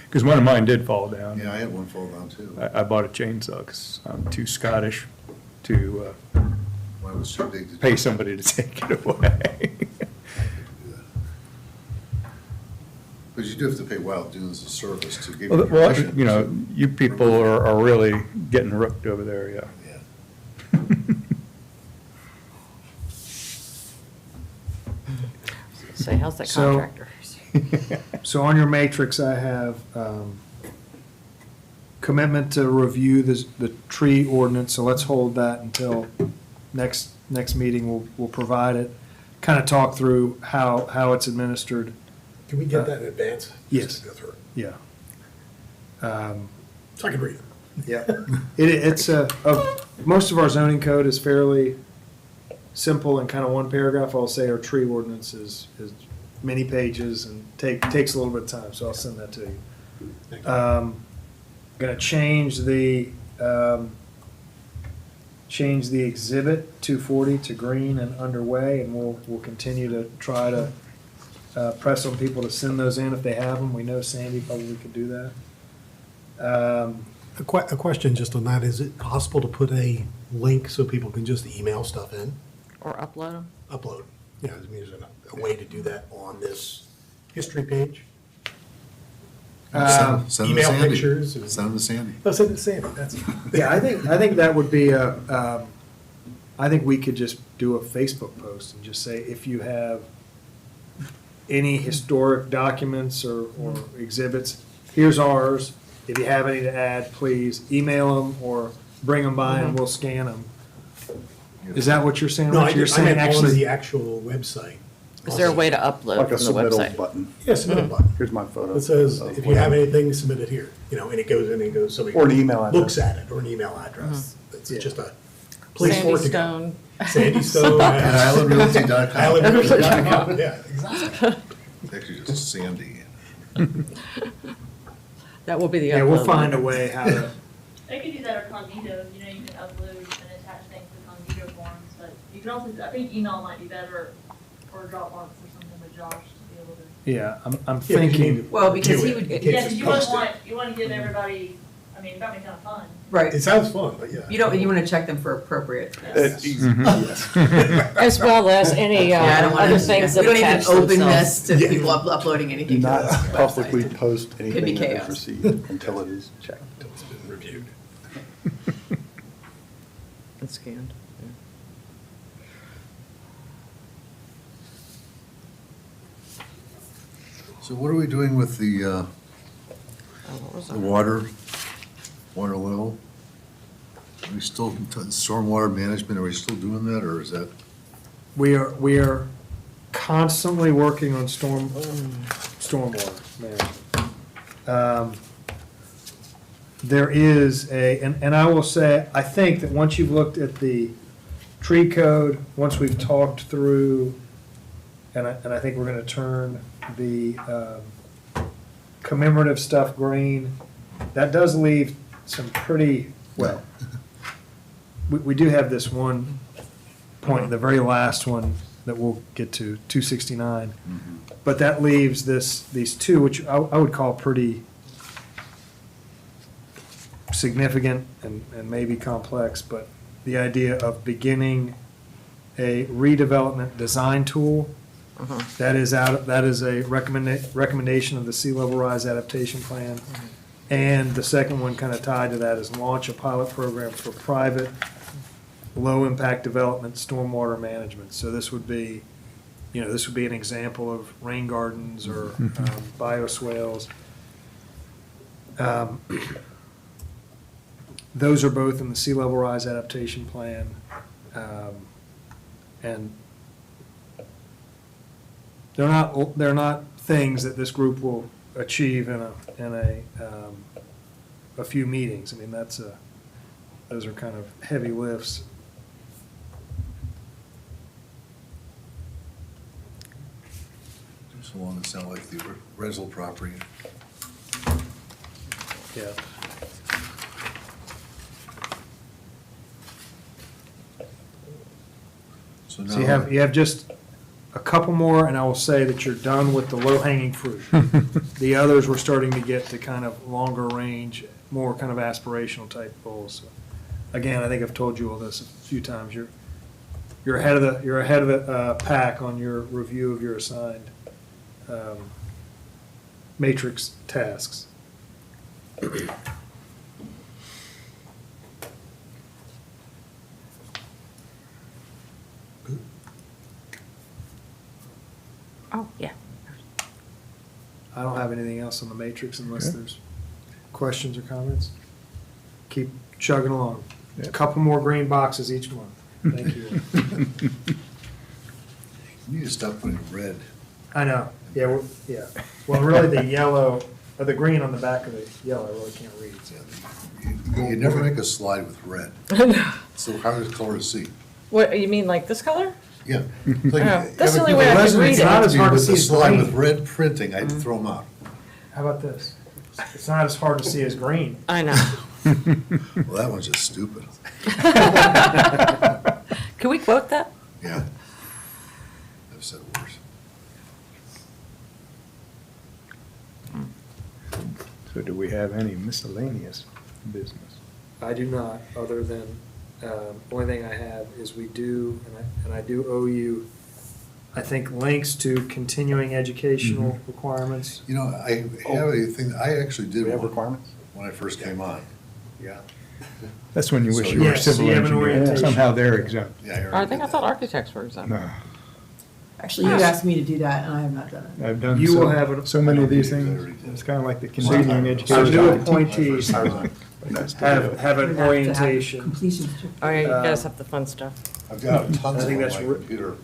Because one of mine did fall down. Yeah, I had one fall down too. I bought a chainsaw because I'm too Scottish to Mine was too big to. pay somebody to take it away. But you do have to pay Wild Dunes a service to give you Well, permission. you know, you people are really getting rooked over there, yeah. Yeah. Say, how's that So- contractor? So on your matrix, I have commitment to review the tree ordinance, so let's hold that until next meeting. We'll provide it, kind of talk through how it's administered. Can we get that in advance? Yes. Just to go through it. Yeah. So I can read it. Yeah. It's most of our zoning code is fairly simple and kind of one paragraph. I'll say our tree ordinance is many pages and takes a little bit of time, so I'll send that to you. Thank you. Going to change the exhibit 240 to green and underway, and we'll continue to try to press on people to send those in if they have them. We know Sandy probably could do that. A question just on that, is it possible to put a link so people can just email stuff in, Or upload them? upload? You know, I mean, is there a way to do that on this history page? Send them to Email Sandy. pictures and- Send them to Sandy. No, send it to Sandy, that's. Yeah, I think that would be I think we could just do a Facebook post and just say, if you have any historic documents or exhibits, here's ours. If you have any to add, please email them or bring them by and we'll scan them. Is that what you're saying? No, Richard? You're I saying meant on actually, the actual website. Is there a way to upload Like a from the submittal website? button. Yeah, submit a button. Here's my photo. It says, of if what you have I'm- anything, submit it here, you know, and it goes in and goes, somebody. Or an email address. Looks at it, or an email address. It's Yeah. just a place for Sandy it to go. Stone. Sandy Stone. At islandrealty.com. Islandrealty.com, yeah, exactly. Actually, just Sandy. That will be the upload. yeah, we'll find a way how to, They could do that or Cognito, you know, you can upload and attach things to Cognito forms, but you can also, I think email might be better, or Dropbox or something with Josh to be able to. yeah, I'm Yeah, but you need thinking, to Well, because do he it. would- You can't Yeah, just because you post wouldn't it. want, you want to give everybody, I mean, that would be kind of fun. Right. It sounds fun, but yeah. You don't, you want to check them for appropriate. As well as any Yeah, I don't want other to, things we that don't need an attach themselves. openness to Yeah. people uploading Do anything to not this publicly website. post be anything that is chaos. received until it is checked. Until it's been reviewed. And scanned. So what are we doing with the Oh, what was the that? water level? Are we still, stormwater management, are we still doing that, or is that? we are constantly working on stormwater management. There is and I will say, I think that once you've looked at the tree code, once we've talked through, and I think we're gonna turn the commemorative stuff green, that does leave some pretty, well, we do have this one point, the very last one, that we'll get to, 269. But that leaves these two, which I would call pretty significant and maybe complex, but the idea of beginning a redevelopment design tool. That is a recommendation of the sea level rise adaptation plan. And the second one kind of tied to that is launch a pilot program for private, low-impact development, stormwater management. So this would be, this would be an example of rain gardens or bioswales. Those are both in the sea level rise adaptation plan. And they're not things that this group will achieve in a few meetings. I mean, those are kind of heavy lifts. Just one that sound like the rental property. Yeah. So So you now, have just a couple more, and I will say that you're done with the low-hanging fruit. The others, we're starting to get to kind of longer range, more kind of aspirational type goals. So, again, I think I've told you all this a few times. You're ahead of the pack on your review of your assigned matrix tasks. Oh, yeah. I don't have anything else on the matrix unless Okay. there's questions or comments. Keep chugging along. A Yep. couple more green boxes each month. Thank you. you need to stop putting red. I know, yeah, yeah. Well, really, the yellow, or the green on the back of the yellow, I really can't read. So. You never make a slide with red. It's the hardest color to see. What, you mean like this color? Yeah. Oh, that's the only way I can Residents read it. come Not to as you hard to with see a as slide green. with red printing, I'd throw them out. How about this? It's not as hard to see as green. I know. Well, that one's just stupid. Can we quote that? Yeah. I've said worse. So do we have any miscellaneous business? I do not, other than, only thing I have is we do, and I do owe you, I think, links to continuing educational requirements. You know, I have a thing, I actually did We have one requirements? when I first came on. Yeah. That's when you wish So you were yes, civil you have an engineer. orientation. Somehow they're exempt. Yeah, I already I think did I thought that. architects were exempt. No, Actually, you asked me to do that, and I have not done it. I've done You will have an- so many of these I already things. did. It's kind of like the So continuing Our new education. appointees I was on. Nice to do. have You an have to have orientation. Completion certificate. Oh, yeah, you guys Uh, have the fun stuff. I've got tons I of think them on that's my re- computer.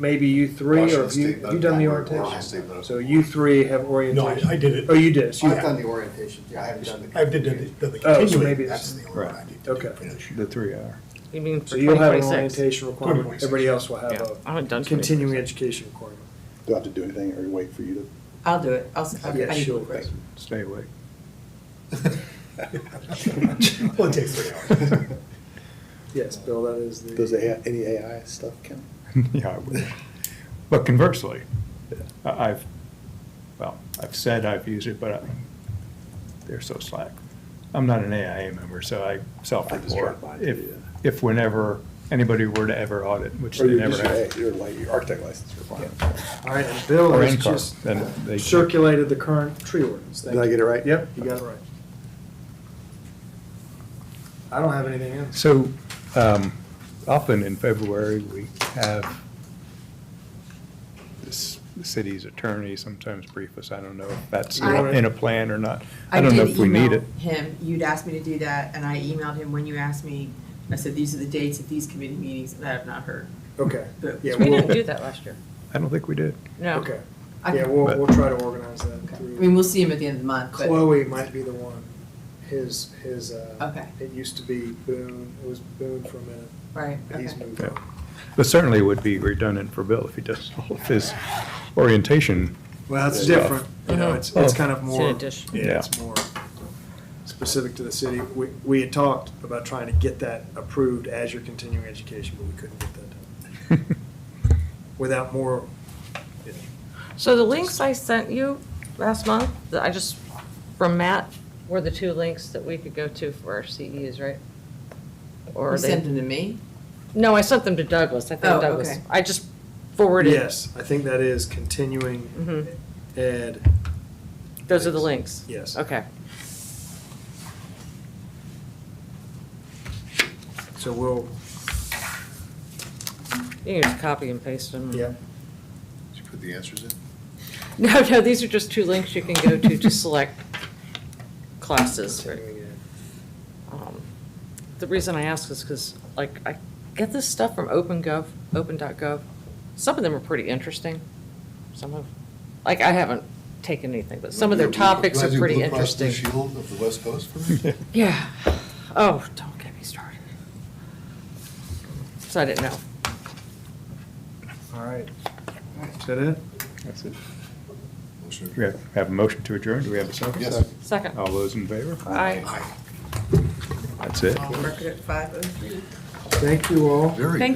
Maybe you three, or Washington have you, State, have you done the Washington orientation? State, but- So you three have No, orientation? I did it. Oh, you did, so you I've done the orientation, yeah, I haven't done the. I did the Oh, so continuing, maybe that's it's- the order I Right. need to Okay. finish. The 3 hour. You mean for So you'll have an 2026? orientation requirement, 2026. everybody else will have Yeah, I haven't a done continuing 2026. education requirement. Do I have to do anything or wait for you to? I'll do it. I Yeah, need to sure. look right. Stay awake. Well, it takes 3 hours. Yes, Bill, that is the. Does any AI stuff count? Yeah, I would. But conversely, I've said I've used it, but they're so slack. I'm not an AIA member, so I I just self-report. drive by too, yeah. If whenever anybody were to ever audit, which Or they your never have. your architect license requirement. All right, and Bill Or has NCAR, just then they- circulated the current tree ordinance. Thank Did I you. get it right? Yep, you got it right. I don't have anything else. So, often in February, we have the city's attorney sometimes brief us. I don't know if that's in a plan or not. I don't know if we need it. I did email him, you'd asked me to do that, and I emailed him when you asked me. I said, these are the dates of these committee meetings, and I have not heard. Okay. But- Yeah, We didn't we'll- do that last year. I don't think we did. No. Okay. I Yeah, can- we'll try to organize that I through. mean, we'll see him at the end of the month, but. Chloe might be the one. His, Okay. it used to be Boone, it was Boone for a minute, Right, but he's okay. moved Yeah. on. But certainly it would be redundant for Bill if he does all of his orientation. Well, it's Yeah. different, you know, it's kind of It's more. an addition. Yeah, it's more specific to the city. We had talked about trying to get that approved as your continuing education, but we couldn't get that done. without more, So the links I sent you last month, from Matt, were the two links that we could go to for our CEs, right? Or You they? sent them to me? No, I sent them to Douglas. I Oh, think Douglas. okay. I just forwarded. yes, I think that is continuing Mhm. ed. Those are the links? Yes. Okay. So we'll, You can just copy and paste them. yeah, Did you put the answers in? No, these are just two links you can go to select classes. The reason I ask is because, like, I get this stuff from open.gov. Some of them are pretty interesting. Some of, like, I haven't taken anything, but some of their topics are pretty interesting. Blue Cross Blue Shield of the West Coast for me? Yeah. Oh, don't get me started. So I didn't know. all right. Is that it? That's it. Motion. We have a motion to adjourn. Do we have a second? Yes. Second. All those in favor? Aye. That's it. Record at 5:03. Thank you all. Very Thank good.